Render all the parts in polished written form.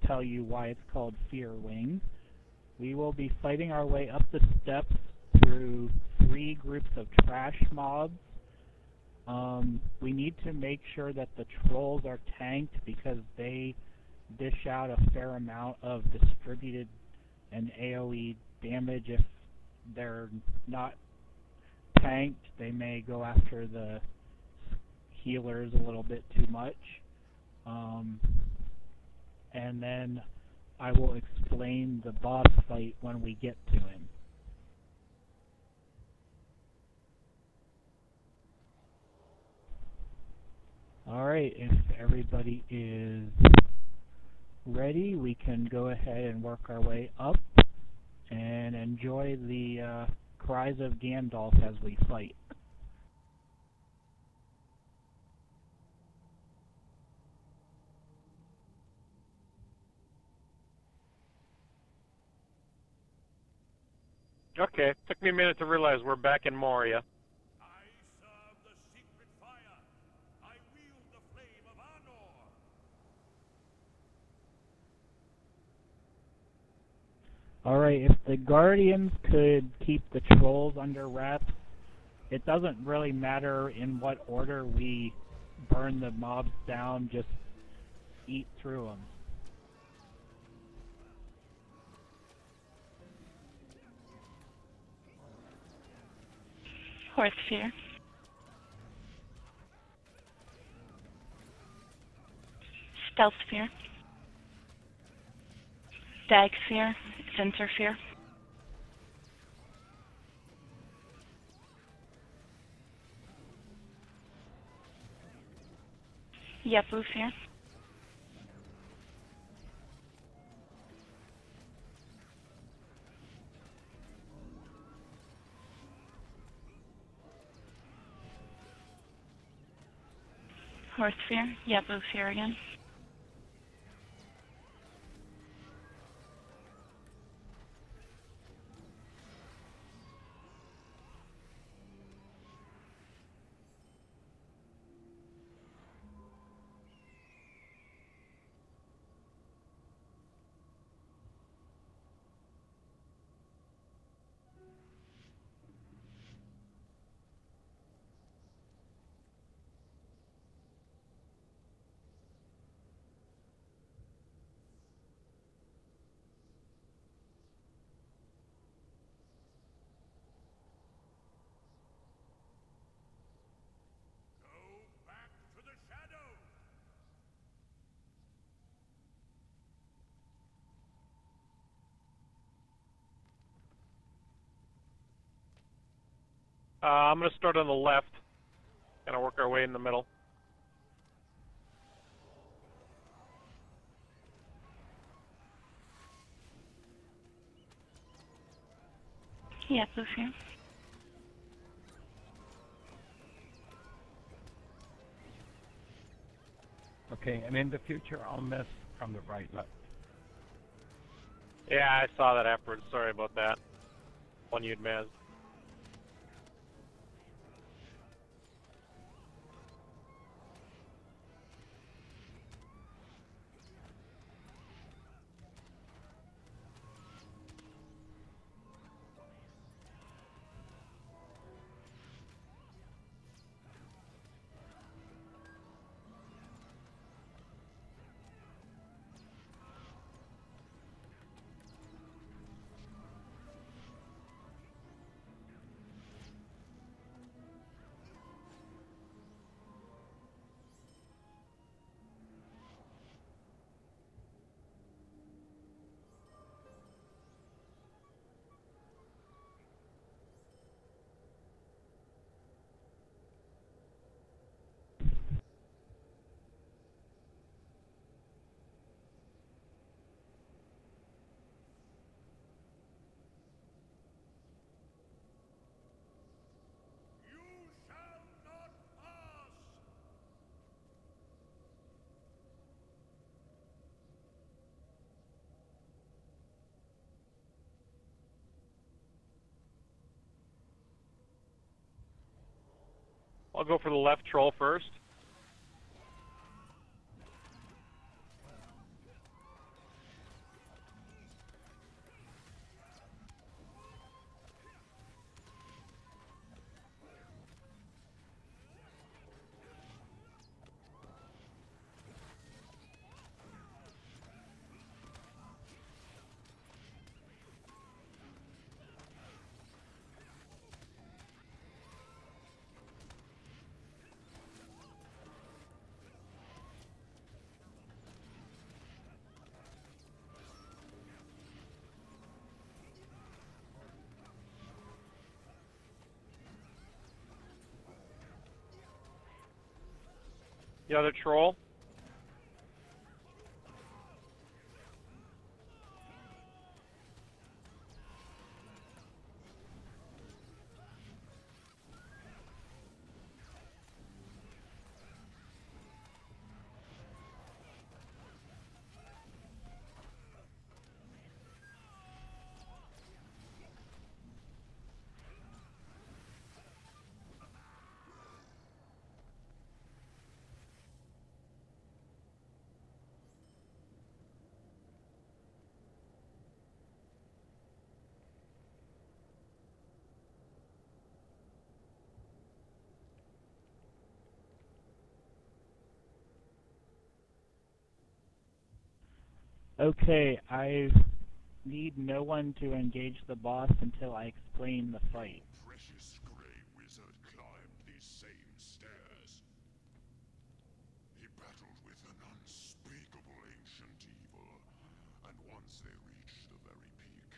tell you why it's called Fear Wing. We will be fighting our way up the steps through 3 groups of trash mobs. We need to make sure that the trolls are tanked because they dish out a fair amount of distributed and AoE damage. If they're not tanked, they may go after the healers a little bit too much. And then I will explain the boss fight when we get to him. Alright, if everybody is ready, we can go ahead and work our way up and enjoy the cries of Gandalf as we fight. Okay, took me a minute to realize we're back in Moria. I serve the secret fire. I wield the flame of Anor. Alright, if the Guardians could keep the trolls under wraps, it doesn't really matter in what order we burn the mobs down, just eat through them. Horse Sphere. Stealth Sphere. Dag Sphere. Sensor Sphere. Yapu Sphere. Horse Sphere. Yapu Sphere again. I'm going to start on the left, kind of work our way in the middle. Yapu Sphere. Okay, and in the future, I'll miss from the right left. Yeah, I saw that afterwards. Sorry about that. One you'd missed. I'll go for the left troll first. The other troll. Okay, I need no one to engage the boss until I explain the fight. Precious grey wizard climbed these same stairs. He battled with an unspeakable ancient evil, and once they reached the very peak,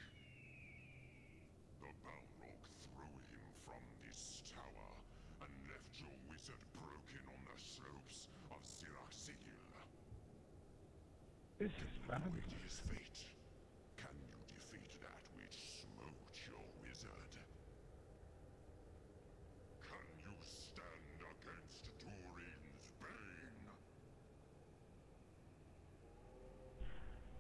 the Balrog threw him from this tower and left your wizard broken on the slopes of Siraxil. This is fun. Wait his fate. Can you defeat that which smote your wizard? Can you stand against Durin's bane?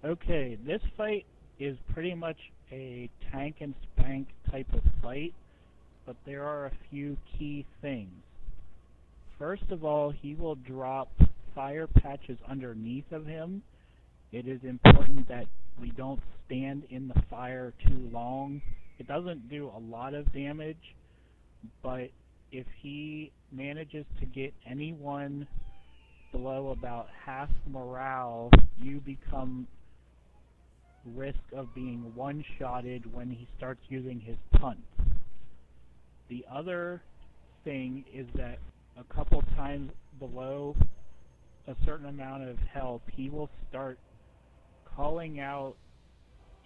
Okay, this fight is pretty much a tank and spank type of fight, but there are a few key things. First of all, he will drop fire patches underneath of him. It is important that we don't stand in the fire too long. It doesn't do a lot of damage, but if he manages to get anyone below about half morale, you become risk of being one-shotted when he starts using his punt. The other thing is that a couple times below a certain amount of health, he will start calling out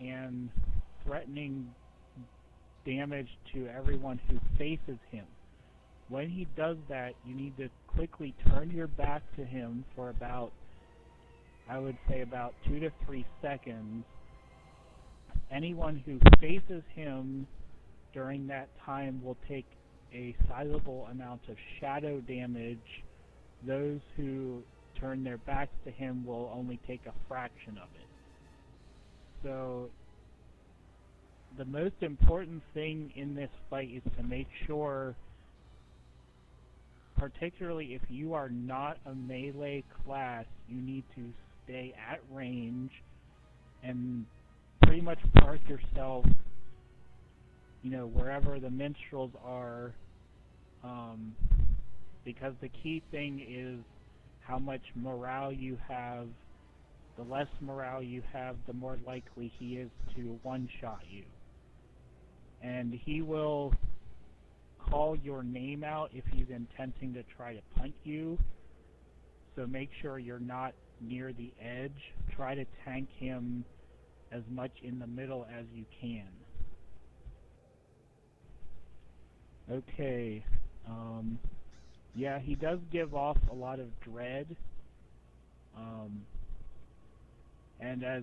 and threatening damage to everyone who faces him. When he does that, you need to quickly turn your back to him for about, I would say about 2 to 3 seconds. Anyone who faces him during that time will take a sizable amount of shadow damage. Those who turn their backs to him will only take a fraction of it. So the most important thing in this fight is to make sure, particularly if you are not a melee class, you need to stay at range and pretty much park yourself, wherever the minstrels are, because the key thing is how much morale you have. The less morale you have, the more likely he is to one-shot you. And he will call your name out if he's intending to try to punt you. So make sure you're not near the edge. Try to tank him as much in the middle as you can. Okay. Yeah, he does give off a lot of dread. And as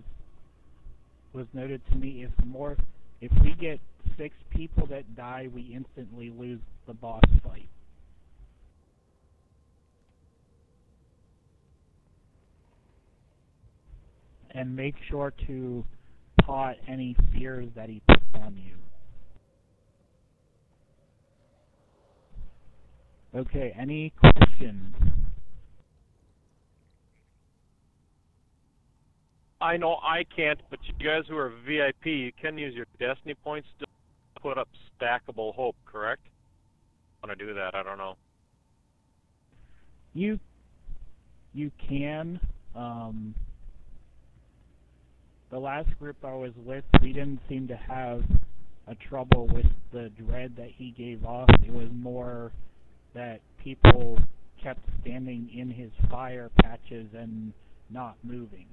was noted to me, if we get 6 people that die, we instantly lose the boss fight. And make sure to pot any fears that he puts on you. Okay, any questions? I know I can't, but you guys who are VIP, you can use your destiny points to put up stackable hope, correct? I want to do that, I don't know. You can. The last group I was with, we didn't seem to have a trouble with the dread that he gave off. It was more that people kept standing in his fire patches and not moving.